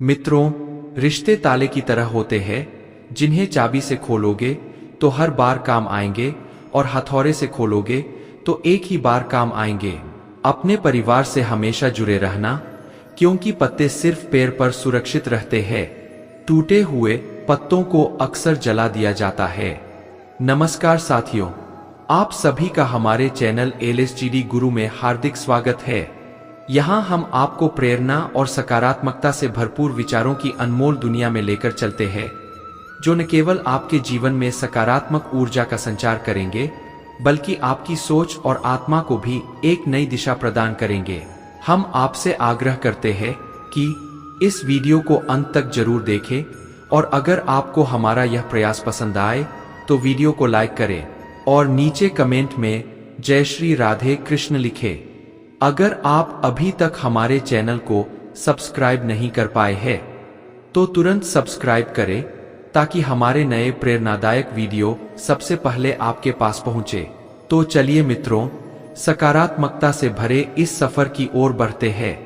मित्रों, रिश्ते ताले की तरह होते हैं, जिन्हें चाबी से खोलोगे तो हर बार काम आएंगे और हथौड़े से खोलोगे तो एक ही बार काम आएंगे। अपने परिवार से हमेशा जुड़े रहना, क्योंकि पत्ते सिर्फ पेड़ पर सुरक्षित रहते हैं। टूटे हुए पत्तों को अक्सर जला दिया जाता है। नमस्कार साथियों, आप सभी का हमारे चैनल LSGD गुरु में हार्दिक स्वागत है। यहाँ हम आपको प्रेरणा और सकारात्मकता से भरपूर विचारों की अनमोल दुनिया में लेकर चलते हैं, जो न केवल आपके जीवन में सकारात्मक ऊर्जा का संचार करेंगे, बल्कि आपकी सोच और आत्मा को भी एक नई दिशा प्रदान करेंगे। हम आपसे आग्रह करते हैं कि इस वीडियो को अंत तक जरूर देखें, और अगर आपको हमारा यह प्रयास पसंद आए तो वीडियो को लाइक करें और नीचे कमेंट में जय श्री राधे कृष्ण लिखें। अगर आप अभी तक हमारे चैनल को सब्सक्राइब नहीं कर पाए हैं तो तुरंत सब्सक्राइब करें, ताकि हमारे नए प्रेरणादायक वीडियो सबसे पहले आपके पास पहुंचे। तो चलिए मित्रों, सकारात्मकता से भरे इस सफर की ओर बढ़ते हैं।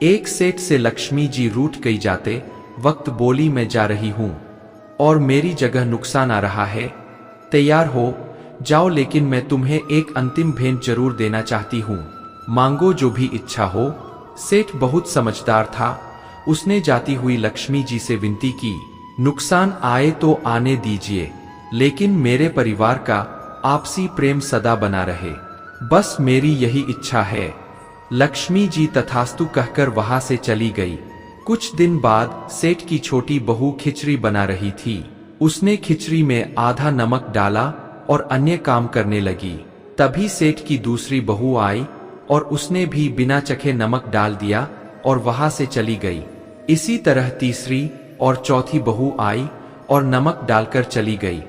एक सेठ से लक्ष्मी जी रूठ गई जाते वक्त बोली, मैं जा रही हूं और मेरी जगह नुकसान आ रहा है। तैयार हो जाओ, लेकिन मैं तुम्हें एक अंतिम भेंट जरूर देना चाहती हूं। मांगो जो भी इच्छा हो। सेठ बहुत समझदार था। उसने जाती हुई लक्ष्मी जी से विनती की, नुकसान आए तो आने दीजिए, लेकिन मेरे परिवार का आपसी प्रेम सदा बना रहे, बस मेरी यही इच्छा है। लक्ष्मी जी तथास्तु कहकर वहां से चली गई। कुछ दिन बाद सेठ की छोटी बहू खिचड़ी बना रही थी। उसने खिचड़ी में आधा नमक डाला और अन्य काम करने लगी। तभी सेठ की दूसरी बहू आई और उसने भी बिना चखे नमक डाल दिया और वहां से चली गई। इसी तरह तीसरी और चौथी बहू आई और नमक डालकर चली गई।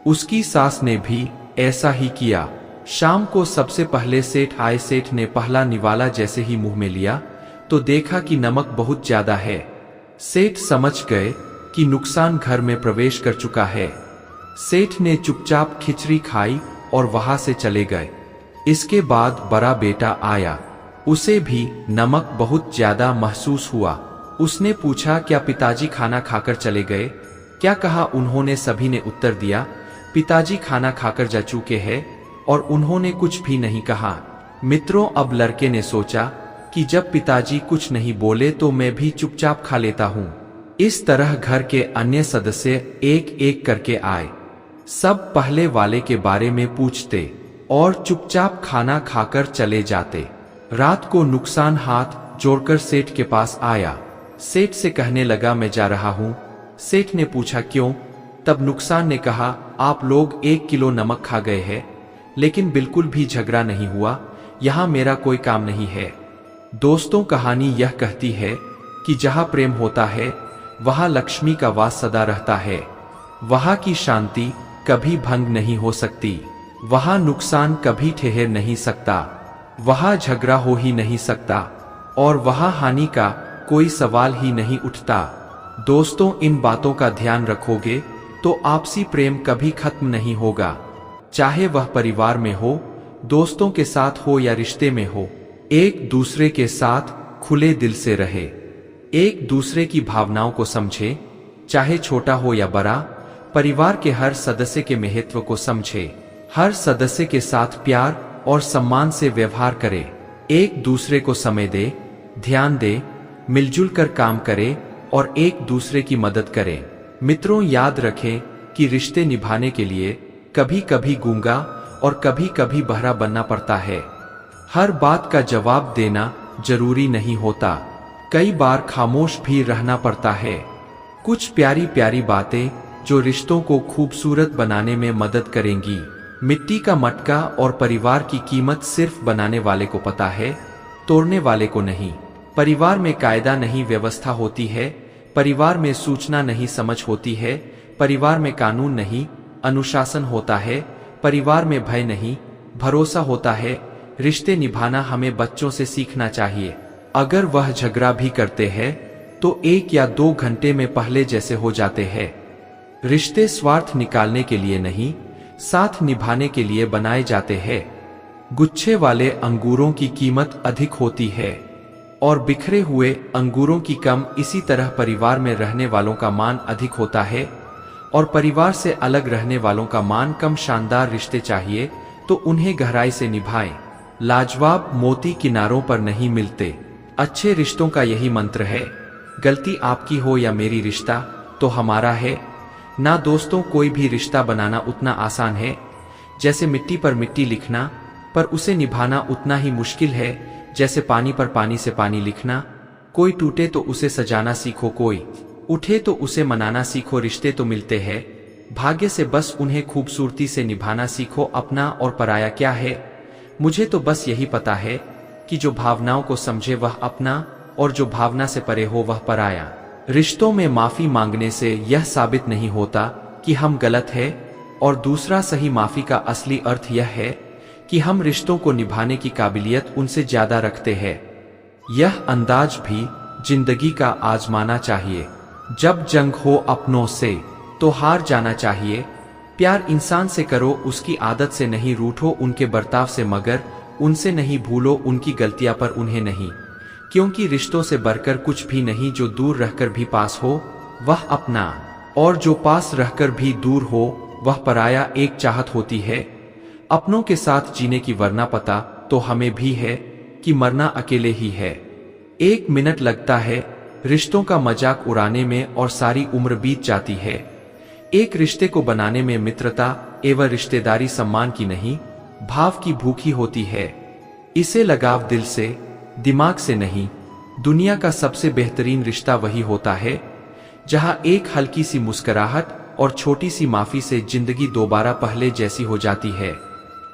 उसकी सास ने भी ऐसा ही किया। शाम को सबसे पहले सेठ आए। सेठ ने पहला निवाला जैसे ही मुंह में लिया तो देखा कि नमक बहुत ज्यादा है। सेठ समझ गए कि नुकसान घर में प्रवेश कर चुका है। सेठ ने चुपचाप खिचड़ी खाई और वहां से चले गए। इसके बाद बड़ा बेटा आया। उसे भी नमक बहुत ज्यादा महसूस हुआ। उसने पूछा, क्या पिताजी खाना खाकर चले गए? क्या कहा उन्होंने? सभी ने उत्तर दिया, पिताजी खाना खाकर जा चुके हैं और उन्होंने कुछ भी नहीं कहा। मित्रों, अब लड़के ने सोचा कि जब पिताजी कुछ नहीं बोले तो मैं भी चुपचाप खा लेता हूँ। इस तरह घर के अन्य सदस्य एक एक करके आए। सब पहले वाले के बारे में पूछते और चुपचाप खाना खाकर चले जाते। रात को नुकसान हाथ जोड़कर सेठ के पास आया। सेठ से कहने लगा, मैं जा रहा हूँ। सेठ ने पूछा, क्यों? तब नुकसान ने कहा, आप लोग 1 किलो नमक खा गए हैं, लेकिन बिल्कुल भी झगड़ा नहीं हुआ। यहाँ मेरा कोई काम नहीं है। दोस्तों, कहानी यह कहती है कि जहाँ प्रेम होता है वहाँ लक्ष्मी का वास सदा रहता है। वहाँ की शांति कभी भंग नहीं हो सकती। वहाँ नुकसान कभी ठहर नहीं सकता। वहाँ झगड़ा हो ही नहीं सकता और वहाँ हानि का कोई सवाल ही नहीं उठता। दोस्तों, इन बातों का ध्यान रखोगे तो आपसी प्रेम कभी खत्म नहीं होगा। चाहे वह परिवार में हो, दोस्तों के साथ हो या रिश्ते में हो, एक दूसरे के साथ खुले दिल से रहे। एक दूसरे की भावनाओं को समझे, चाहे छोटा हो या बड़ा। परिवार के हर सदस्य के महत्व को समझे। हर सदस्य के साथ प्यार और सम्मान से व्यवहार करे। एक दूसरे को समय दे, ध्यान दे, मिलजुल कर काम करे और एक दूसरे की मदद करें। मित्रों, याद रखें कि रिश्ते निभाने के लिए कभी कभी गूंगा और कभी कभी बहरा बनना पड़ता है। हर बात का जवाब देना जरूरी नहीं होता। कई बार खामोश भी रहना पड़ता है। कुछ प्यारी प्यारी बातें जो रिश्तों को खूबसूरत बनाने में मदद करेंगी। मिट्टी का मटका और परिवार की कीमत सिर्फ बनाने वाले को पता है, तोड़ने वाले को नहीं। परिवार में कायदा नहीं, व्यवस्था होती है। परिवार में सूचना नहीं, समझ होती है। परिवार में कानून नहीं, अनुशासन होता है। परिवार में भय नहीं, भरोसा होता है। रिश्ते निभाना हमें बच्चों से सीखना चाहिए। अगर वह झगड़ा भी करते हैं तो 1 या 2 घंटे में पहले जैसे हो जाते हैं। रिश्ते स्वार्थ निकालने के लिए नहीं, साथ निभाने के लिए बनाए जाते हैं। गुच्छे वाले अंगूरों की कीमत अधिक होती है। और बिखरे हुए अंगूरों की कम। इसी तरह परिवार में रहने वालों का मान अधिक होता है और परिवार से अलग रहने वालों का मान कम। शानदार रिश्ते चाहिए तो उन्हें गहराई से निभाएं। लाजवाब मोती किनारों पर नहीं मिलते। अच्छे रिश्तों का यही मंत्र है, गलती आपकी हो या मेरी, रिश्ता तो हमारा है ना। दोस्तों, कोई भी रिश्ता बनाना उतना आसान है जैसे मिट्टी पर मिट्टी लिखना, पर उसे निभाना उतना ही मुश्किल है जैसे पानी पर पानी से पानी लिखना। कोई टूटे तो उसे सजाना सीखो, कोई उठे तो उसे मनाना सीखो। रिश्ते तो मिलते हैं भाग्य से, बस उन्हें खूबसूरती से निभाना सीखो। अपना और पराया क्या है, मुझे तो बस यही पता है कि जो भावनाओं को समझे वह अपना, और जो भावना से परे हो वह पराया। रिश्तों में माफी मांगने से यह साबित नहीं होता कि हम गलत है, और दूसरा सही माफी का असली अर्थ यह है कि हम रिश्तों को निभाने की काबिलियत उनसे ज्यादा रखते हैं। यह अंदाज भी जिंदगी का आजमाना चाहिए। जब जंग हो अपनों से तो हार जाना चाहिए। प्यार इंसान से करो, उसकी आदत से नहीं। रूठो उनके बर्ताव से, मगर उनसे नहीं भूलो उनकी गलतियां, पर उन्हें नहीं, क्योंकि रिश्तों से बढ़कर कुछ भी नहीं। जो दूर रहकर भी पास हो वह अपना, और जो पास रहकर भी दूर हो वह पराया। एक चाहत होती है अपनों के साथ जीने की, वरना पता तो हमें भी है कि मरना अकेले ही है। 1 मिनट लगता है रिश्तों का मजाक उड़ाने में और सारी उम्र बीत जाती है। एक रिश्ते को बनाने में मित्रता एवं रिश्तेदारी सम्मान की नहीं, भाव की भूखी होती है। इसे लगाव दिल से, दिमाग से नहीं। दुनिया का सबसे बेहतरीन रिश्ता वही होता है जहां एक हल्की सी मुस्कुराहट और छोटी सी माफी से जिंदगी दोबारा पहले जैसी हो जाती है।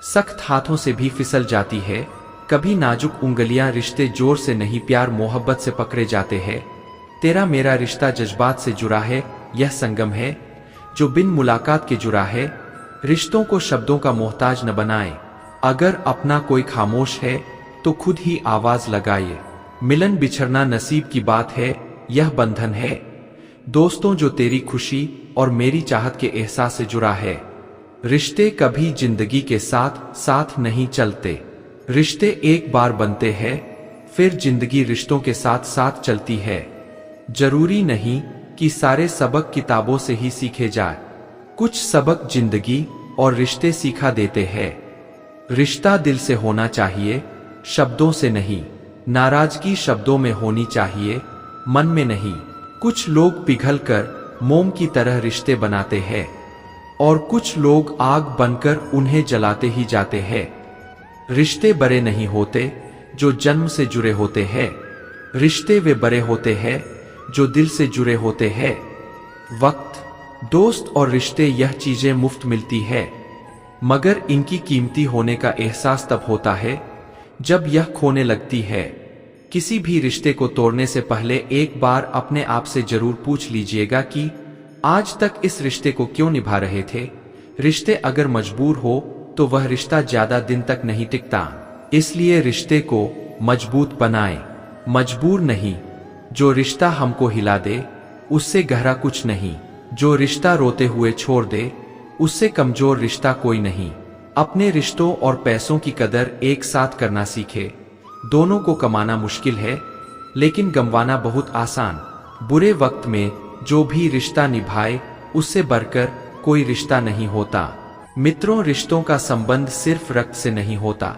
सख्त हाथों से भी फिसल जाती है कभी नाजुक उंगलियां। रिश्ते जोर से नहीं, प्यार मोहब्बत से पकड़े जाते हैं। तेरा मेरा रिश्ता जज्बात से जुड़ा है, यह संगम है जो बिन मुलाकात के जुड़ा है। रिश्तों को शब्दों का मोहताज न बनाएं। अगर अपना कोई खामोश है तो खुद ही आवाज लगाइए। मिलन बिछड़ना नसीब की बात है, यह बंधन है दोस्तों जो तेरी खुशी और मेरी चाहत के एहसास से जुड़ा है। रिश्ते कभी जिंदगी के साथ साथ नहीं चलते। रिश्ते एक बार बनते हैं, फिर जिंदगी रिश्तों के साथ साथ चलती है। जरूरी नहीं कि सारे सबक किताबों से ही सीखे जाए, कुछ सबक जिंदगी और रिश्ते सिखा देते हैं। रिश्ता दिल से होना चाहिए, शब्दों से नहीं। नाराजगी शब्दों में होनी चाहिए, मन में नहीं। कुछ लोग पिघलकर मोम की तरह रिश्ते बनाते हैं और कुछ लोग आग बनकर उन्हें जलाते ही जाते हैं। रिश्ते बड़े नहीं होते जो जन्म से जुड़े होते हैं, रिश्ते वे बड़े होते हैं जो दिल से जुड़े होते हैं। वक्त, दोस्त और रिश्ते यह चीजें मुफ्त मिलती है, मगर इनकी कीमती होने का एहसास तब होता है जब यह खोने लगती है। किसी भी रिश्ते को तोड़ने से पहले एक बार अपने आप से जरूर पूछ लीजिएगा कि आज तक इस रिश्ते को क्यों निभा रहे थे। रिश्ते अगर मजबूर हो तो वह रिश्ता ज्यादा दिन तक नहीं टिकता। इसलिए रिश्ते को मजबूत बनाएं, मजबूर नहीं। जो रिश्ता हमको हिला दे उससे गहरा कुछ नहीं। जो रिश्ता रोते हुए छोड़ दे उससे कमजोर रिश्ता कोई नहीं। अपने रिश्तों और पैसों की कदर एक साथ करना सीखे। दोनों को कमाना मुश्किल है लेकिन गंवाना बहुत आसान। बुरे वक्त में जो भी रिश्ता निभाए उससे बढ़कर कोई रिश्ता नहीं होता। मित्रों, रिश्तों का संबंध सिर्फ रक्त से नहीं होता।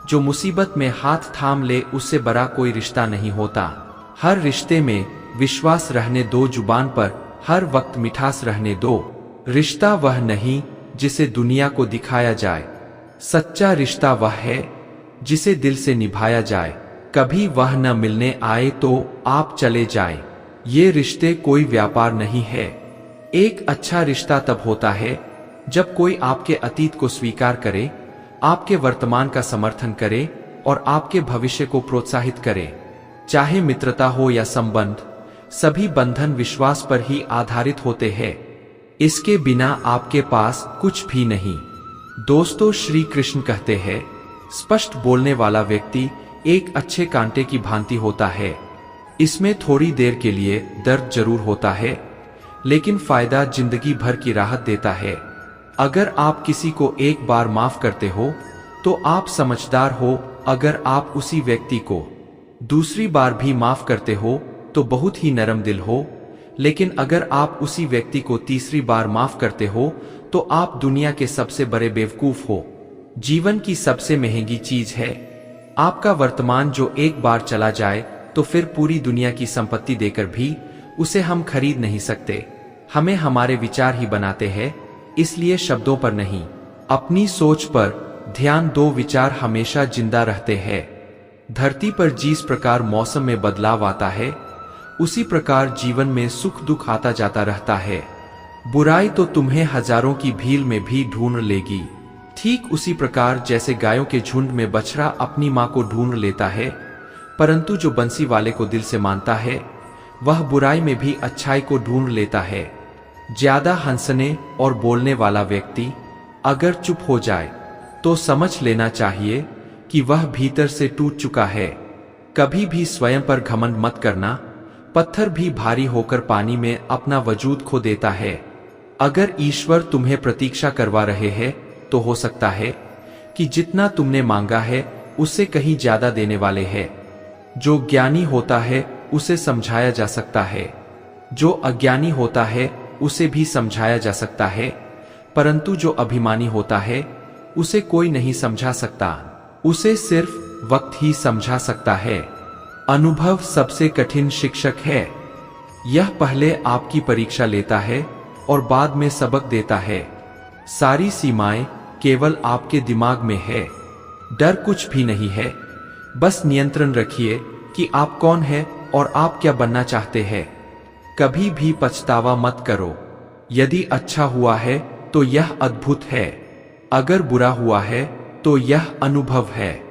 जो मुसीबत में हाथ थाम ले उससे बड़ा कोई रिश्ता नहीं होता। हर रिश्ते में विश्वास रहने दो, जुबान पर हर वक्त मिठास रहने दो। रिश्ता वह नहीं जिसे दुनिया को दिखाया जाए, सच्चा रिश्ता वह है जिसे दिल से निभाया जाए। कभी वह न मिलने आए तो आप चले जाएं। ये रिश्ते कोई व्यापार नहीं है। एक अच्छा रिश्ता तब होता है जब कोई आपके अतीत को स्वीकार करे, आपके वर्तमान का समर्थन करे और आपके भविष्य को प्रोत्साहित करे। चाहे मित्रता हो या संबंध, सभी बंधन विश्वास पर ही आधारित होते हैं। इसके बिना आपके पास कुछ भी नहीं। दोस्तों, श्री कृष्ण कहते हैं, स्पष्ट बोलने वाला व्यक्ति एक अच्छे कांटे की भांति होता है। इसमें थोड़ी देर के लिए दर्द जरूर होता है लेकिन फायदा जिंदगी भर की राहत देता है। अगर आप किसी को एक बार माफ करते हो तो आप समझदार हो। अगर आप उसी व्यक्ति को दूसरी बार भी माफ करते हो तो बहुत ही नरम दिल हो, लेकिन अगर आप उसी व्यक्ति को तीसरी बार माफ करते हो तो आप दुनिया के सबसे बड़े बेवकूफ हो। जीवन की सबसे महंगी चीज है आपका वर्तमान, जो एक बार चला जाए तो फिर पूरी दुनिया की संपत्ति देकर भी उसे हम खरीद नहीं सकते। हमें हमारे विचार ही बनाते हैं, इसलिए शब्दों पर नहीं, अपनी सोच पर ध्यान दो। विचार हमेशा जिंदा रहते हैं। धरती पर जिस प्रकार मौसम में बदलाव आता है, उसी प्रकार जीवन में सुख दुख आता जाता रहता है। बुराई तो तुम्हें हजारों की भीड़ में भी ढूंढ लेगी, ठीक उसी प्रकार जैसे गायों के झुंड में बछड़ा अपनी मां को ढूंढ लेता है, परंतु जो बंसी वाले को दिल से मानता है वह बुराई में भी अच्छाई को ढूंढ लेता है। ज्यादा हंसने और बोलने वाला व्यक्ति अगर चुप हो जाए तो समझ लेना चाहिए कि वह भीतर से टूट चुका है। कभी भी स्वयं पर घमंड मत करना। पत्थर भी भारी होकर पानी में अपना वजूद खो देता है। अगर ईश्वर तुम्हें प्रतीक्षा करवा रहे हैं तो हो सकता है कि जितना तुमने मांगा है उससे कहीं ज्यादा देने वाले हैं। जो ज्ञानी होता है उसे समझाया जा सकता है, जो अज्ञानी होता है उसे भी समझाया जा सकता है, परंतु जो अभिमानी होता है उसे कोई नहीं समझा सकता, उसे सिर्फ वक्त ही समझा सकता है। अनुभव सबसे कठिन शिक्षक है। यह पहले आपकी परीक्षा लेता है और बाद में सबक देता है। सारी सीमाएं केवल आपके दिमाग में है। डर कुछ भी नहीं है, बस नियंत्रण रखिए कि आप कौन हैं और आप क्या बनना चाहते हैं। कभी भी पछतावा मत करो। यदि अच्छा हुआ है तो यह अद्भुत है, अगर बुरा हुआ है तो यह अनुभव है।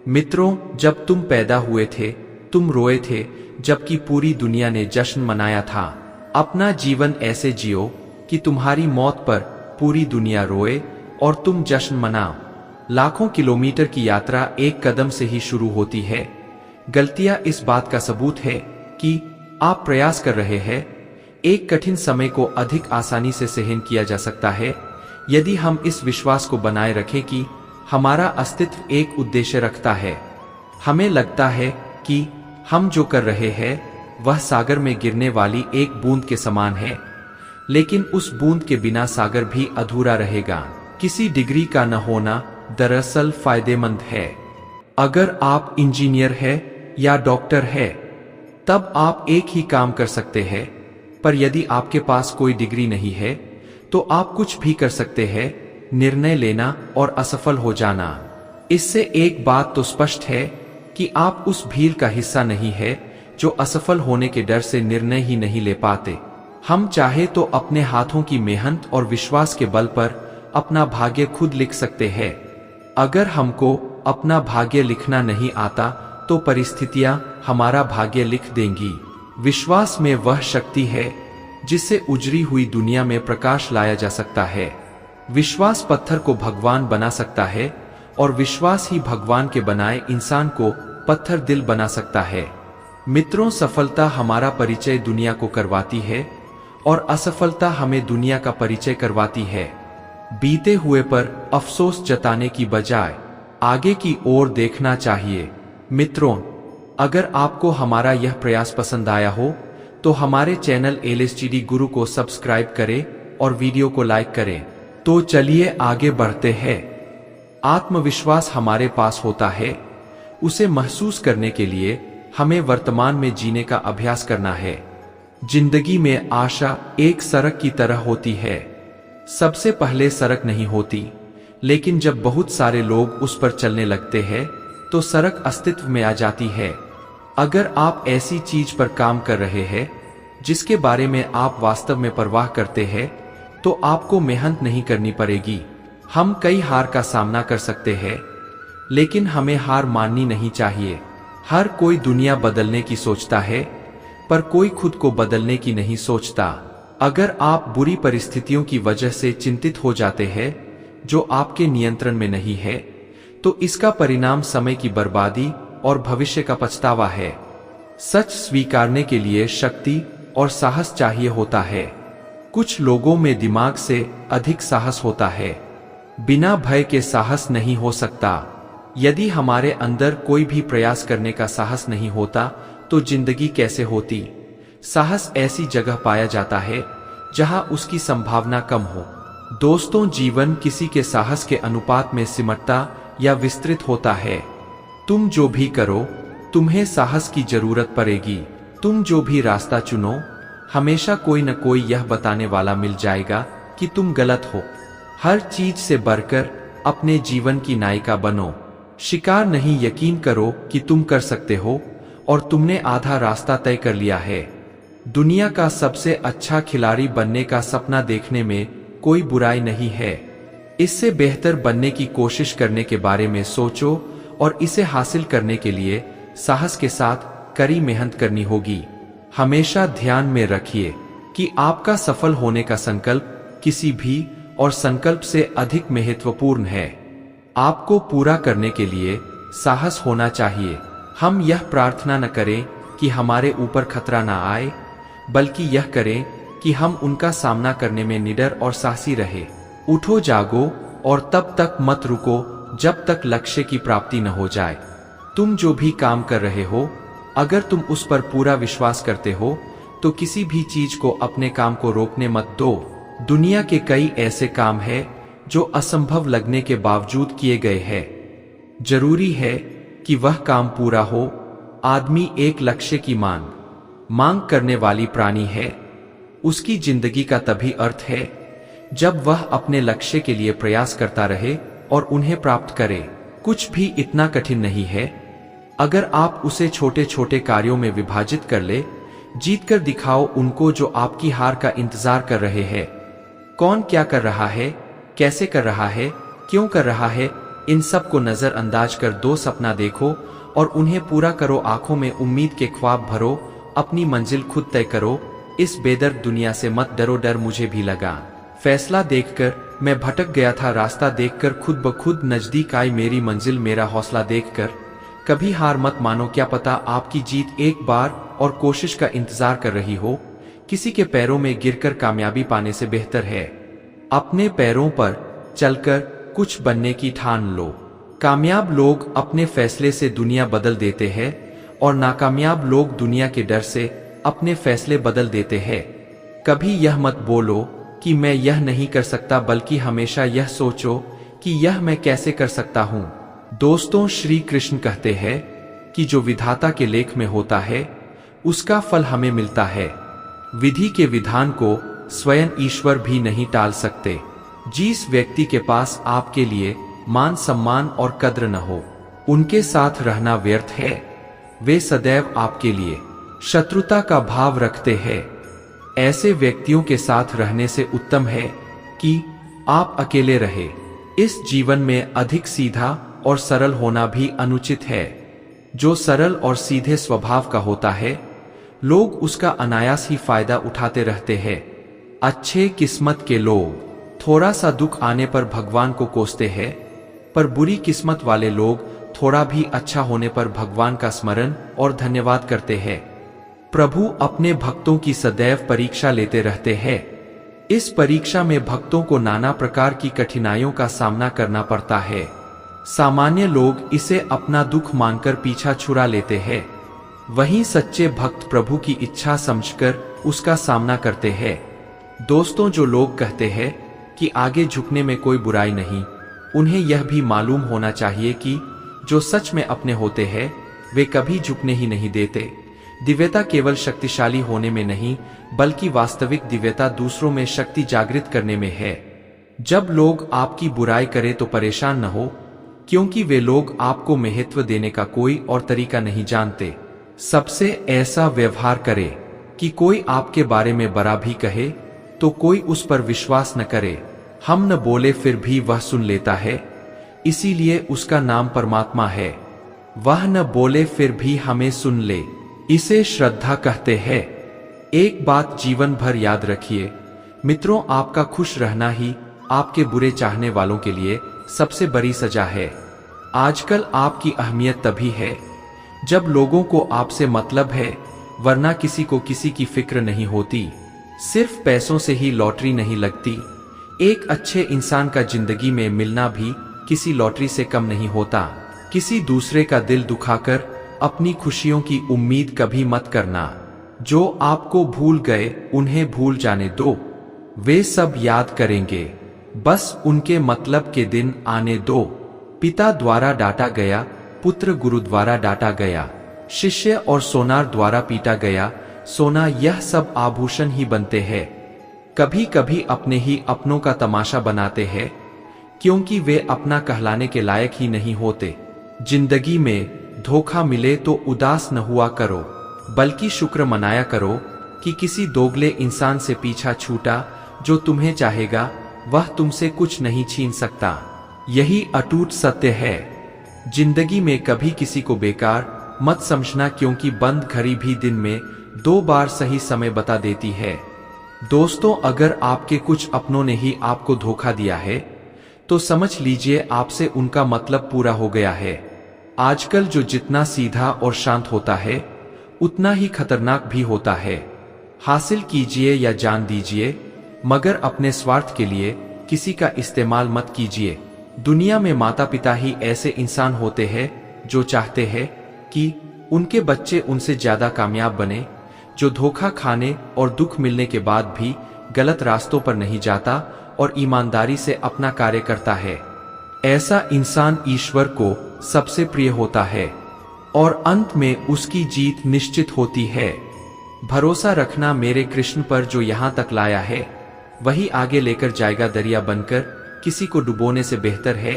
मित्रों, जब तुम पैदा हुए थे तुम रोए थे, जबकि पूरी दुनिया ने जश्न मनाया था। अपना जीवन ऐसे जियो कि तुम्हारी मौत पर पूरी दुनिया रोए और तुम जश्न मनाओ। लाखों किलोमीटर की यात्रा एक कदम से ही शुरू होती है। गलतियां इस बात का सबूत है कि आप प्रयास कर रहे हैं। एक कठिन समय को अधिक आसानी से सहन किया जा सकता है यदि हम इस विश्वास को बनाए रखें कि हमारा अस्तित्व एक उद्देश्य रखता है। हमें लगता है कि हम जो कर रहे हैं वह सागर में गिरने वाली एक बूंद के समान है, लेकिन उस बूंद के बिना सागर भी अधूरा रहेगा। किसी डिग्री का न होना दरअसल फायदेमंद है। अगर आप इंजीनियर हैं या डॉक्टर है तब आप एक ही काम कर सकते हैं, पर यदि आपके पास कोई डिग्री नहीं है तो आप कुछ भी कर सकते हैं, निर्णय लेना और असफल हो जाना। इससे एक बात तो स्पष्ट है कि आप उस भीड़ का हिस्सा नहीं है जो असफल होने के डर से निर्णय ही नहीं ले पाते। हम चाहे तो अपने हाथों की मेहनत और विश्वास के बल पर अपना भाग्य खुद लिख सकते हैं। अगर हमको अपना भाग्य लिखना नहीं आता तो परिस्थितियां हमारा भाग्य लिख देंगी। विश्वास में वह शक्ति है जिससे उजड़ी हुई दुनिया में प्रकाश लाया जा सकता है। विश्वास पत्थर को भगवान बना सकता है और विश्वास ही भगवान के बनाए इंसान को पत्थर दिल बना सकता है। मित्रों, सफलता हमारा परिचय दुनिया को करवाती है और असफलता हमें दुनिया का परिचय करवाती है। बीते हुए पर अफसोस जताने की बजाय आगे की ओर देखना चाहिए। मित्रों, अगर आपको हमारा यह प्रयास पसंद आया हो तो हमारे चैनल LSTD गुरु को सब्सक्राइब करें और वीडियो को लाइक करें। तो चलिए आगे बढ़ते हैं। आत्मविश्वास हमारे पास होता है, उसे महसूस करने के लिए हमें वर्तमान में जीने का अभ्यास करना है। जिंदगी में आशा एक सड़क की तरह होती है। सबसे पहले सड़क नहीं होती, लेकिन जब बहुत सारे लोग उस पर चलने लगते हैं तो सड़क अस्तित्व में आ जाती है। अगर आप ऐसी चीज पर काम कर रहे हैं जिसके बारे में आप वास्तव में परवाह करते हैं तो आपको मेहनत नहीं करनी पड़ेगी। हम कई हार का सामना कर सकते हैं, लेकिन हमें हार माननी नहीं चाहिए। हर कोई दुनिया बदलने की सोचता है, पर कोई खुद को बदलने की नहीं सोचता। अगर आप बुरी परिस्थितियों की वजह से चिंतित हो जाते हैं जो आपके नियंत्रण में नहीं है, तो इसका परिणाम समय की बर्बादी और भविष्य का पछतावा है। सच स्वीकारने के लिए शक्ति और साहस चाहिए होता है। कुछ लोगों में दिमाग से अधिक साहस होता है। बिना भय के साहस नहीं हो सकता। यदि हमारे अंदर कोई भी प्रयास करने का साहस नहीं होता तो जिंदगी कैसे होती। साहस ऐसी जगह पाया जाता है जहां उसकी संभावना कम हो। दोस्तों, जीवन किसी के साहस के अनुपात में सिमटता या विस्तृत होता है। तुम जो भी करो, तुम्हें साहस की जरूरत पड़ेगी। तुम जो भी रास्ता चुनो, हमेशा कोई न कोई यह बताने वाला मिल जाएगा कि तुम गलत हो। हर चीज से बढ़कर अपने जीवन की नायिका बनो। शिकार नहीं, यकीन करो कि तुम कर सकते हो और तुमने आधा रास्ता तय कर लिया है। दुनिया का सबसे अच्छा खिलाड़ी बनने का सपना देखने में कोई बुराई नहीं है। इससे बेहतर बनने की कोशिश करने के बारे में सोचो और इसे हासिल करने के लिए साहस के साथ कड़ी मेहनत करनी होगी। हमेशा ध्यान में रखिए कि आपका सफल होने का संकल्प किसी भी और संकल्प से अधिक महत्वपूर्ण है। आपको पूरा करने के लिए साहस होना चाहिए। हम यह प्रार्थना न करें कि हमारे ऊपर खतरा न आए, बल्कि यह करें कि हम उनका सामना करने में निडर और साहसी रहे। उठो, जागो और तब तक मत रुको जब तक लक्ष्य की प्राप्ति न हो जाए। तुम जो भी काम कर रहे हो, अगर तुम उस पर पूरा विश्वास करते हो तो किसी भी चीज को अपने काम को रोकने मत दो। दुनिया के कई ऐसे काम हैं जो असंभव लगने के बावजूद किए गए हैं। जरूरी है कि वह काम पूरा हो। आदमी एक लक्ष्य की मांग करने वाली प्राणी है। उसकी जिंदगी का तभी अर्थ है जब वह अपने लक्ष्य के लिए प्रयास करता रहे और उन्हें प्राप्त करे। कुछ भी इतना कठिन नहीं है अगर आप उसे छोटे छोटे कार्यों में विभाजित कर ले। जीत कर दिखाओ उनको जो आपकी हार का इंतजार कर रहे हैं। कौन क्या कर रहा है, कैसे कर रहा है, क्यों कर रहा है, इन सब को नजरअंदाज कर दो सपना देखो और उन्हें पूरा करो। आंखों में उम्मीद के ख्वाब भरो, अपनी मंजिल खुद तय करो। इस बेदर्द दुनिया से मत डरो। डर मुझे भी लगा, फैसला देखकर मैं भटक गया था। रास्ता देखकर खुद ब खुद नजदीक आई मेरी मंजिल। मेरा हौसला देखकर कभी हार मत मानो। क्या पता आपकी जीत एक बार और कोशिश का इंतजार कर रही हो। किसी के पैरों में गिरकर कामयाबी पाने से बेहतर है अपने पैरों पर चलकर कुछ बनने की ठान लो। कामयाब लोग अपने फैसले से दुनिया बदल देते हैं और नाकामयाब लोग दुनिया के डर से अपने फैसले बदल देते हैं। कभी यह मत बोलो कि मैं यह नहीं कर सकता, बल्कि हमेशा यह सोचो कि यह मैं कैसे कर सकता हूँ। दोस्तों, श्री कृष्ण कहते हैं कि जो विधाता के लेख में होता है उसका फल हमें मिलता है। विधि के विधान को स्वयं ईश्वर भी नहीं टाल सकते। जिस व्यक्ति के पास आपके लिए मान सम्मान और कद्र न हो, उनके साथ रहना व्यर्थ है। वे सदैव आपके लिए शत्रुता का भाव रखते हैं। ऐसे व्यक्तियों के साथ रहने से उत्तम है कि आप अकेले रहे। इस जीवन में अधिक सीधा और सरल होना भी अनुचित है। जो सरल और सीधे स्वभाव का होता है, लोग उसका अनायास ही फायदा उठाते रहते हैं। अच्छे किस्मत के लोग थोड़ा सा दुख आने पर भगवान को कोसते हैं, पर बुरी किस्मत वाले लोग थोड़ा भी अच्छा होने पर भगवान का स्मरण और धन्यवाद करते हैं। प्रभु अपने भक्तों की सदैव परीक्षा लेते रहते हैं। इस परीक्षा में भक्तों को नाना प्रकार की कठिनाइयों का सामना करना पड़ता है। सामान्य लोग इसे अपना दुख मानकर पीछा छुड़ा लेते हैं, वहीं सच्चे भक्त प्रभु की इच्छा समझकर उसका सामना करते हैं। दोस्तों, जो लोग कहते हैं कि आगे झुकने में कोई बुराई नहीं, उन्हें यह भी मालूम होना चाहिए कि जो सच में अपने होते हैं वे कभी झुकने ही नहीं देते। दिव्यता केवल शक्तिशाली होने में नहीं, बल्कि वास्तविक दिव्यता दूसरों में शक्ति जागृत करने में है। जब लोग आपकी बुराई करें तो परेशान न हो, क्योंकि वे लोग आपको महत्व देने का कोई और तरीका नहीं जानते। सबसे ऐसा व्यवहार करें कि कोई आपके बारे में बुरा भी कहे तो कोई उस पर विश्वास न करे। हम न बोले फिर भी वह सुन लेता है, इसीलिए उसका नाम परमात्मा है। वह न बोले फिर भी हमें सुन ले, इसे श्रद्धा कहते हैं। एक बात जीवन भर याद रखिए मित्रों, आपका खुश रहना ही आपके बुरे चाहने वालों के लिए सबसे बड़ी सजा है। आजकल आपकी अहमियत तभी है जब लोगों को आपसे मतलब है, वरना किसी को किसी की फिक्र नहीं होती। सिर्फ पैसों से ही लॉटरी नहीं लगती। एक अच्छे इंसान का जिंदगी में मिलना भी किसी लॉटरी से कम नहीं होता। किसी दूसरे का दिल दुखाकर अपनी खुशियों की उम्मीद कभी मत करना। जो आपको भूल गए उन्हें भूल जाने दो, वे सब याद करेंगे, बस उनके मतलब के दिन आने दो। पिता द्वारा डांटा गया, पुत्र गुरु द्वारा डांटा गया, शिष्य और सोनार द्वारा पीटा गया, सोना यह सब आभूषण ही बनते हैं। कभी कभी अपने ही अपनों का तमाशा बनाते हैं, क्योंकि वे अपना कहलाने के लायक ही नहीं होते। जिंदगी में धोखा मिले तो उदास न हुआ करो, बल्कि शुक्र मनाया करो कि किसी दोगले इंसान से पीछा छूटा। जो तुम्हें चाहेगा वह तुमसे कुछ नहीं छीन सकता, यही अटूट सत्य है। जिंदगी में कभी किसी को बेकार मत समझना, क्योंकि बंद घड़ी भी दिन में 2 बार सही समय बता देती है। दोस्तों, अगर आपके कुछ अपनों ने ही आपको धोखा दिया है तो समझ लीजिए आपसे उनका मतलब पूरा हो गया है। आजकल जो जितना सीधा और शांत होता है उतना ही खतरनाक भी होता है। हासिल कीजिए या जान दीजिए, मगर अपने स्वार्थ के लिए किसी का इस्तेमाल मत कीजिए। दुनिया में माता पिता ही ऐसे इंसान होते हैं जो चाहते हैं कि उनके बच्चे उनसे ज्यादा कामयाब बने, जो धोखा खाने और दुख मिलने के बाद भी गलत रास्तों पर नहीं जाता और ईमानदारी से अपना कार्य करता है। ऐसा इंसान ईश्वर को सबसे प्रिय होता है और अंत में उसकी जीत निश्चित होती है। भरोसा रखना मेरे कृष्ण पर, जो यहाँ तक लाया है वही आगे लेकर जाएगा। दरिया बनकर किसी को डुबोने से बेहतर है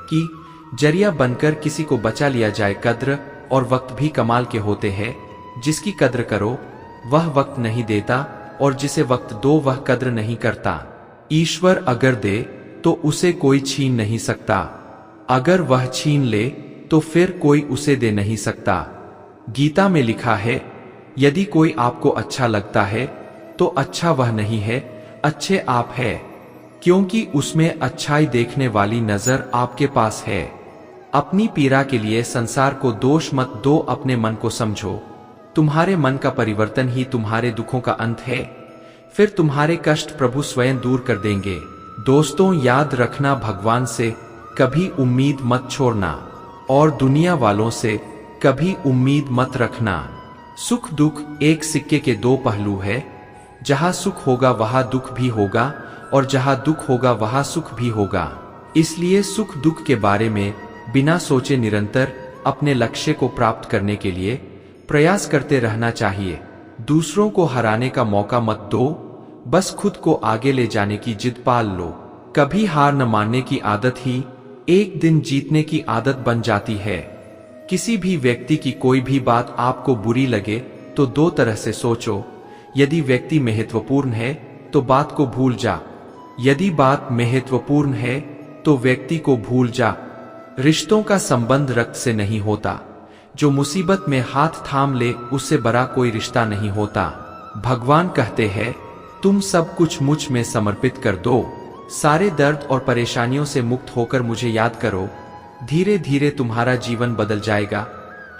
कि जरिया बनकर किसी को बचा लिया जाए। कद्र और वक्त भी कमाल के होते हैं, जिसकी कद्र करो वह वक्त नहीं देता, और जिसे वक्त दो वह कद्र नहीं करता। ईश्वर अगर दे तो उसे कोई छीन नहीं सकता, अगर वह छीन ले तो फिर कोई उसे दे नहीं सकता। गीता में लिखा है, यदि कोई आपको अच्छा लगता है तो अच्छा वह नहीं है, अच्छे आप है, क्योंकि उसमें अच्छाई देखने वाली नजर आपके पास है। अपनी पीड़ा के लिए संसार को दोष मत दो, अपने मन को समझो। तुम्हारे मन का परिवर्तन ही तुम्हारे दुखों का अंत है, फिर तुम्हारे कष्ट प्रभु स्वयं दूर कर देंगे। दोस्तों, याद रखना, भगवान से कभी उम्मीद मत छोड़ना और दुनिया वालों से कभी उम्मीद मत रखना। सुख दुख एक सिक्के के 2 पहलू है, जहां सुख होगा वहां दुख भी होगा, और जहां दुख होगा वहां सुख भी होगा। इसलिए सुख दुख के बारे में बिना सोचे निरंतर अपने लक्ष्य को प्राप्त करने के लिए प्रयास करते रहना चाहिए। दूसरों को हराने का मौका मत दो, बस खुद को आगे ले जाने की जिद पाल लो। कभी हार न मानने की आदत ही एक दिन जीतने की आदत बन जाती है। किसी भी व्यक्ति की कोई भी बात आपको बुरी लगे तो 2 तरह से सोचो। यदि व्यक्ति महत्वपूर्ण है तो बात को भूल जा, यदि बात महत्वपूर्ण है तो व्यक्ति को भूल जा। रिश्तों का संबंध रक्त से नहीं होता, जो मुसीबत में हाथ थाम ले उससे बड़ा कोई रिश्ता नहीं होता। भगवान कहते हैं, तुम सब कुछ मुझ में समर्पित कर दो, सारे दर्द और परेशानियों से मुक्त होकर मुझे याद करो, धीरे धीरे तुम्हारा जीवन बदल जाएगा।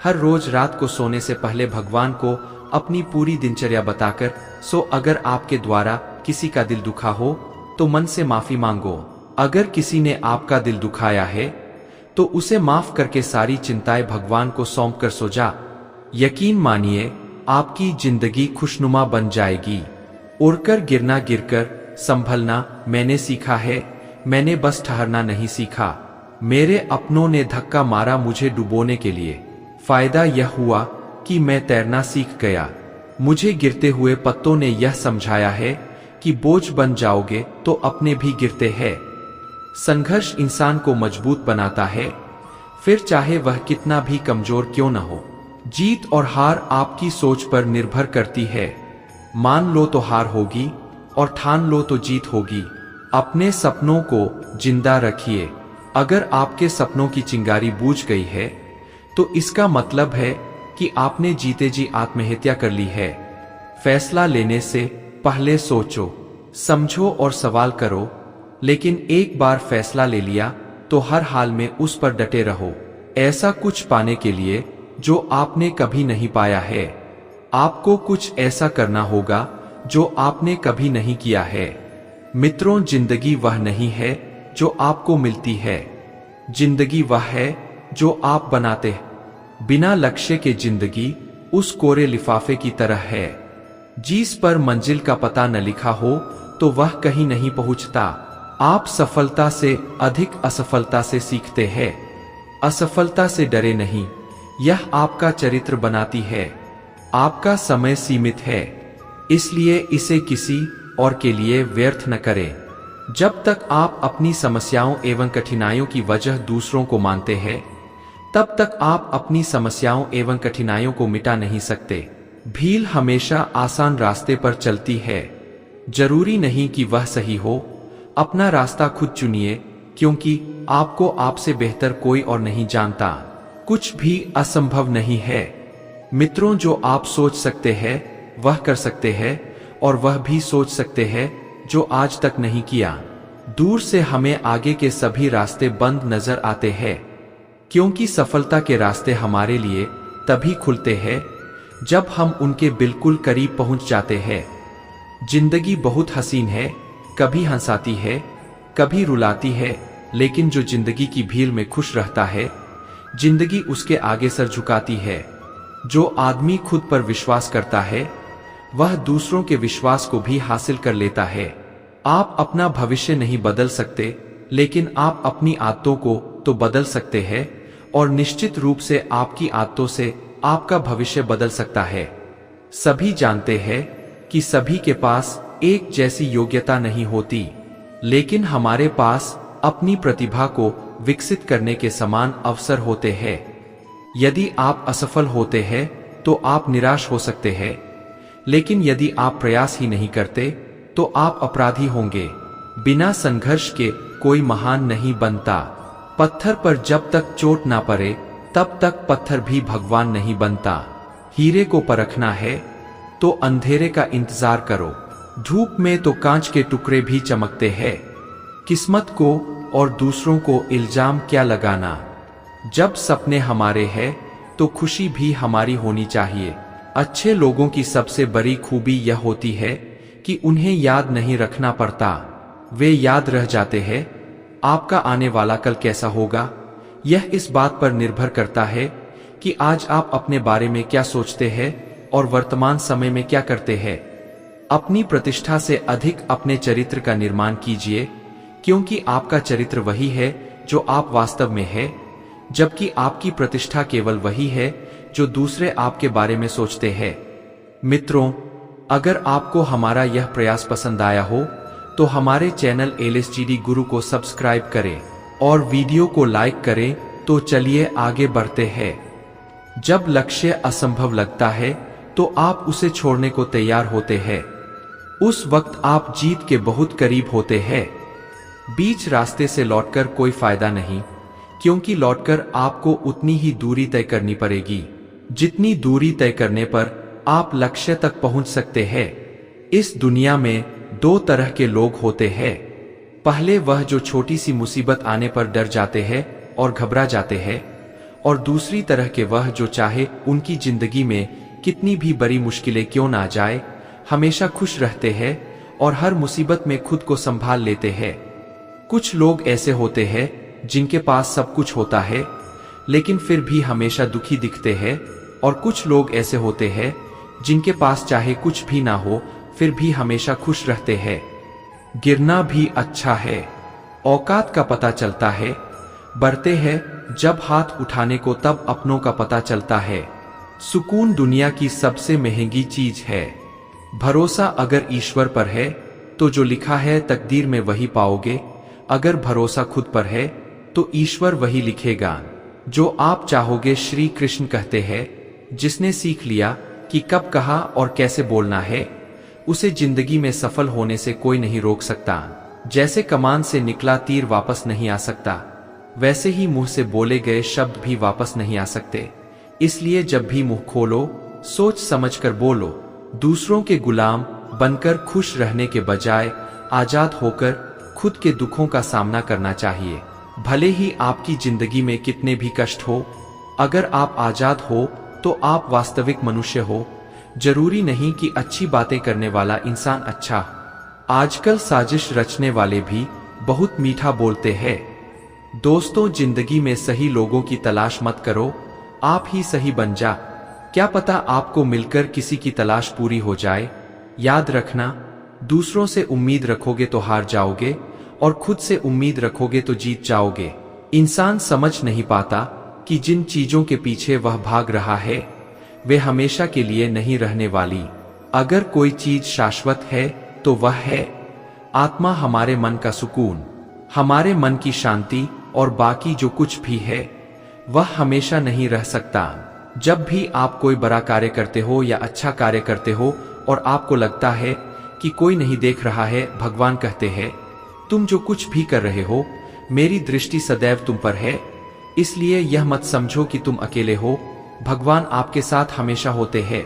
हर रोज रात को सोने से पहले भगवान को अपनी पूरी दिनचर्या बताकर सो। अगर आपके द्वारा किसी का दिल दुखा हो तो मन से माफी मांगो। अगर किसी ने आपका दिल दुखाया है तो उसे माफ करके सारी चिंताएं भगवान को सौंप कर सो जा। यकीन मानिए, आपकी जिंदगी खुशनुमा बन जाएगी। उड़कर गिरना, गिरकर संभलना मैंने सीखा है, मैंने बस ठहरना नहीं सीखा। मेरे अपनों ने धक्का मारा मुझे डुबोने के लिए, फायदा यह हुआ कि मैं तैरना सीख गया। मुझे गिरते हुए पत्तों ने यह समझाया है कि बोझ बन जाओगे तो अपने भी गिरते हैं। संघर्ष इंसान को मजबूत बनाता है, फिर चाहे वह कितना भी कमजोर क्यों न हो। जीत और हार आपकी सोच पर निर्भर करती है। मान लो तो हार होगी और ठान लो तो जीत होगी। अपने सपनों को जिंदा रखिए। अगर आपके सपनों की चिंगारी बुझ गई है तो इसका मतलब है कि आपने जीते जी आत्महत्या कर ली है। फैसला लेने से पहले सोचो, समझो और सवाल करो, लेकिन एक बार फैसला ले लिया तो हर हाल में उस पर डटे रहो। ऐसा कुछ पाने के लिए जो आपने कभी नहीं पाया है, आपको कुछ ऐसा करना होगा जो आपने कभी नहीं किया है। मित्रों, जिंदगी वह नहीं है जो आपको मिलती है, जिंदगी वह है जो आप बनाते हैं। बिना लक्ष्य के जिंदगी उस कोरे लिफाफे की तरह है जिस पर मंजिल का पता न लिखा हो तो वह कहीं नहीं पहुंचता। आप सफलता से अधिक असफलता से सीखते हैं। असफलता से डरे नहीं, यह आपका चरित्र बनाती है। आपका समय सीमित है, इसलिए इसे किसी और के लिए व्यर्थ न करें। जब तक आप अपनी समस्याओं एवं कठिनाइयों की वजह दूसरों को मानते हैं, तब तक आप अपनी समस्याओं एवं कठिनाइयों को मिटा नहीं सकते। भील हमेशा आसान रास्ते पर चलती है। जरूरी नहीं कि वह सही हो। अपना रास्ता खुद चुनिए, क्योंकि आपको आपसे बेहतर कोई और नहीं जानता। कुछ भी असंभव नहीं है। मित्रों, जो आप सोच सकते हैं वह कर सकते हैं, और वह भी सोच सकते हैं जो आज तक नहीं किया। दूर से हमें आगे के सभी रास्ते बंद नजर आते हैं, क्योंकि सफलता के रास्ते हमारे लिए तभी खुलते हैं जब हम उनके बिल्कुल करीब पहुंच जाते हैं। जिंदगी बहुत हसीन है, कभी हंसाती है, कभी रुलाती है, लेकिन जो जिंदगी की भीड़ में खुश रहता है, जिंदगी उसके आगे सर झुकाती है। जो आदमी खुद पर विश्वास करता है, वह दूसरों के विश्वास को भी हासिल कर लेता है। आप अपना भविष्य नहीं बदल सकते, लेकिन आप अपनी आदतों को तो बदल सकते हैं, और निश्चित रूप से आपकी आदतों से आपका भविष्य बदल सकता है। सभी जानते हैं कि सभी के पास एक जैसी योग्यता नहीं होती, लेकिन हमारे पास अपनी प्रतिभा को विकसित करने के समान अवसर होते हैं। यदि आप असफल होते हैं तो आप निराश हो सकते हैं, लेकिन यदि आप प्रयास ही नहीं करते तो आप अपराधी होंगे। बिना संघर्ष के कोई महान नहीं बनता। पत्थर पर जब तक चोट ना पड़े तब तक पत्थर भी भगवान नहीं बनता। हीरे को परखना है तो अंधेरे का इंतजार करो। धूप में तो कांच के टुकड़े भी चमकते हैं। किस्मत को और दूसरों को इल्जाम क्या लगाना। जब सपने हमारे हैं तो खुशी भी हमारी होनी चाहिए। अच्छे लोगों की सबसे बड़ी खूबी यह होती है कि उन्हें याद नहीं रखना पड़ता, वे याद रह जाते हैं। आपका आने वाला कल कैसा होगा, यह इस बात पर निर्भर करता है कि आज आप अपने बारे में क्या सोचते हैं और वर्तमान समय में क्या करते हैं। अपनी प्रतिष्ठा से अधिक अपने चरित्र का निर्माण कीजिए, क्योंकि आपका चरित्र वही है जो आप वास्तव में है, जबकि आपकी प्रतिष्ठा केवल वही है जो दूसरे आपके बारे में सोचते हैं। मित्रों, अगर आपको हमारा यह प्रयास पसंद आया हो तो हमारे चैनल LSGD गुरु को सब्सक्राइब करें और वीडियो को लाइक करें। तो चलिए आगे बढ़ते हैं। जब लक्ष्य असंभव लगता है तो आप उसे छोड़ने को तैयार होते हैं। उस वक्त आप जीत के बहुत करीब होते हैं। बीच रास्ते से लौटकर कोई फायदा नहीं, क्योंकि लौटकर आपको उतनी ही दूरी तय करनी पड़ेगी जितनी दूरी तय करने पर आप लक्ष्य तक पहुंच सकते हैं। इस दुनिया में दो तरह के लोग होते हैं। पहले वह जो छोटी सी मुसीबत आने पर डर जाते हैं और घबरा जाते हैं, और दूसरी तरह के वह जो चाहे उनकी जिंदगी में कितनी भी बड़ी मुश्किलें क्यों ना जाए, हमेशा खुश रहते हैं और हर मुसीबत में खुद को संभाल लेते हैं। कुछ लोग ऐसे होते हैं जिनके पास सब कुछ होता है लेकिन फिर भी हमेशा दुखी दिखते हैं, और कुछ लोग ऐसे होते हैं जिनके पास चाहे कुछ भी ना हो फिर भी हमेशा खुश रहते हैं। गिरना भी अच्छा है, औकात का पता चलता है। बढ़ते हैं जब हाथ उठाने को तब अपनों का पता चलता है। सुकून दुनिया की सबसे महंगी चीज है। भरोसा अगर ईश्वर पर है तो जो लिखा है तकदीर में वही पाओगे। अगर भरोसा खुद पर है तो ईश्वर वही लिखेगा जो आप चाहोगे। श्री कृष्ण कहते हैं, जिसने सीख लिया कि कब कहाँ और कैसे बोलना है, उसे जिंदगी में सफल होने से कोई नहीं रोक सकता। जैसे कमान से निकला तीर वापस नहीं आ सकता, वैसे ही मुंह से बोले गए शब्द भी वापस नहीं आ सकते। इसलिए जब भी मुंह खोलो सोच समझकर बोलो। दूसरों के गुलाम बनकर खुश रहने के बजाय आजाद होकर खुद के दुखों का सामना करना चाहिए। भले ही आपकी जिंदगी में कितने भी कष्ट हो, अगर आप आजाद हो तो आप वास्तविक मनुष्य हो। जरूरी नहीं कि अच्छी बातें करने वाला इंसान अच्छा। आजकल साजिश रचने वाले भी बहुत मीठा बोलते हैं, दोस्तों, जिंदगी में सही लोगों की तलाश मत करो, आप ही सही बन जा। क्या पता आपको मिलकर किसी की तलाश पूरी हो जाए। याद रखना, दूसरों से उम्मीद रखोगे तो हार जाओगे और खुद से उम्मीद रखोगे तो जीत जाओगे। इंसान समझ नहीं पाता कि जिन चीजों के पीछे वह भाग रहा है वे हमेशा के लिए नहीं रहने वाली। अगर कोई चीज शाश्वत है तो वह है आत्मा, हमारे मन का सुकून, हमारे मन की शांति, और बाकी जो कुछ भी है वह हमेशा नहीं रह सकता। जब भी आप कोई बड़ा कार्य करते हो या अच्छा कार्य करते हो और आपको लगता है कि कोई नहीं देख रहा है, भगवान कहते हैं, तुम जो कुछ भी कर रहे हो मेरी दृष्टि सदैव तुम पर है, इसलिए यह मत समझो कि तुम अकेले हो, भगवान आपके साथ हमेशा होते हैं।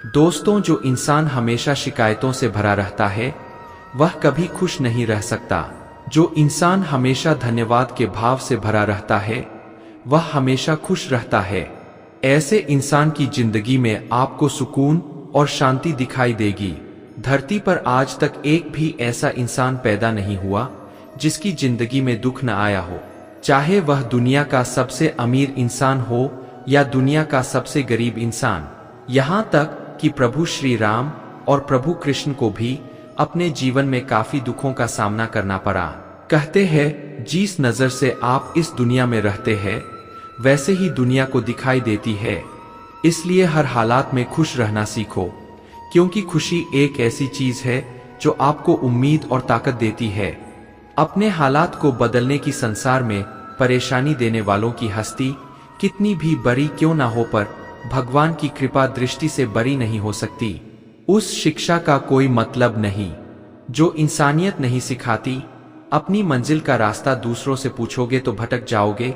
दोस्तों, जो इंसान हमेशा शिकायतों से भरा रहता है वह कभी खुश नहीं रह सकता। जो इंसान हमेशा धन्यवाद के भाव से भरा रहता है वह हमेशा खुश रहता है। ऐसे इंसान की जिंदगी में आपको सुकून और शांति दिखाई देगी। धरती पर आज तक एक भी ऐसा इंसान पैदा नहीं हुआ जिसकी जिंदगी में दुख न आया हो, चाहे वह दुनिया का सबसे अमीर इंसान हो या दुनिया का सबसे गरीब इंसान। यहाँ तक कि प्रभु श्री राम और प्रभु कृष्ण को भी अपने जीवन में काफी दुखों का सामना करना पड़ा। कहते हैं, जिस नजर से आप इस दुनिया में रहते हैं वैसे ही दुनिया को दिखाई देती है, इसलिए हर हालात में खुश रहना सीखो, क्योंकि खुशी एक ऐसी चीज है जो आपको उम्मीद और ताकत देती है। अपने हालात को बदलने की संसार में परेशानी देने वालों की हस्ती कितनी भी बड़ी क्यों ना हो, पर भगवान की कृपा दृष्टि से बड़ी नहीं हो सकती। उस शिक्षा का कोई मतलब नहीं जो इंसानियत नहीं सिखाती। अपनी मंजिल का रास्ता दूसरों से पूछोगे तो भटक जाओगे,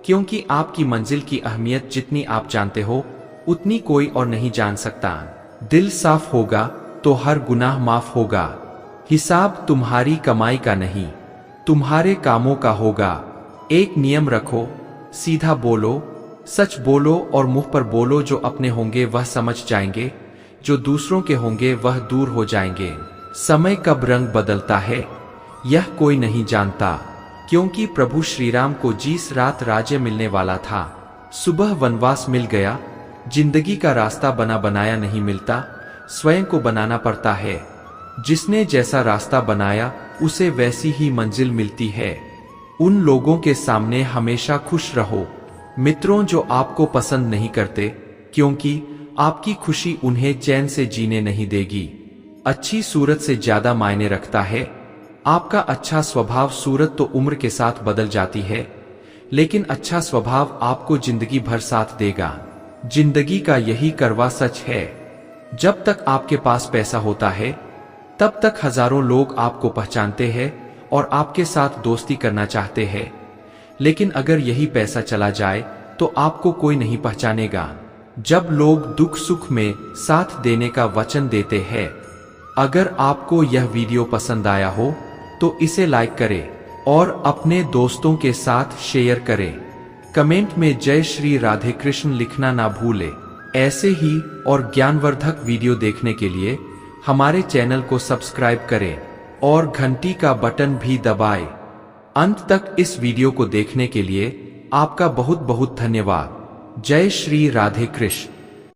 क्योंकि आपकी मंजिल की अहमियत जितनी आप जानते हो उतनी कोई और नहीं जान सकता। दिल साफ होगा तो हर गुनाह माफ होगा। हिसाब तुम्हारी कमाई का नहीं, तुम्हारे कामों का होगा। एक नियम रखो, सीधा बोलो, सच बोलो और मुंह पर बोलो। जो अपने होंगे वह समझ जाएंगे, जो दूसरों के होंगे वह दूर हो जाएंगे। समय कब रंग बदलता है यह कोई नहीं जानता, क्योंकि प्रभु श्री राम को जिस रात राज्य मिलने वाला था सुबह वनवास मिल गया। जिंदगी का रास्ता बना बनाया नहीं मिलता, स्वयं को बनाना पड़ता है। जिसने जैसा रास्ता बनाया उसे वैसी ही मंजिल मिलती है। उन लोगों के सामने हमेशा खुश रहो मित्रों जो आपको पसंद नहीं करते, क्योंकि आपकी खुशी उन्हें चैन से जीने नहीं देगी। अच्छी सूरत से ज्यादा मायने रखता है। आपका अच्छा स्वभाव सूरत तो उम्र के साथ बदल जाती है, लेकिन अच्छा स्वभाव आपको जिंदगी भर साथ देगा। जिंदगी का यही कड़वा सच है। जब तक आपके पास पैसा होता है तब तक हजारों लोग आपको पहचानते हैं और आपके साथ दोस्ती करना चाहते हैं, लेकिन अगर यही पैसा चला जाए तो आपको कोई नहीं पहचानेगा। जब लोग दुख सुख में साथ देने का वचन देते हैं। अगर आपको यह वीडियो पसंद आया हो तो इसे लाइक करें और अपने दोस्तों के साथ शेयर करें। कमेंट में जय श्री राधे कृष्ण लिखना ना भूलें। ऐसे ही और ज्ञानवर्धक वीडियो देखने के लिए हमारे चैनल को सब्सक्राइब करें और घंटी का बटन भी दबाएं। अंत तक इस वीडियो को देखने के लिए आपका बहुत बहुत धन्यवाद। जय श्री राधे कृष्ण।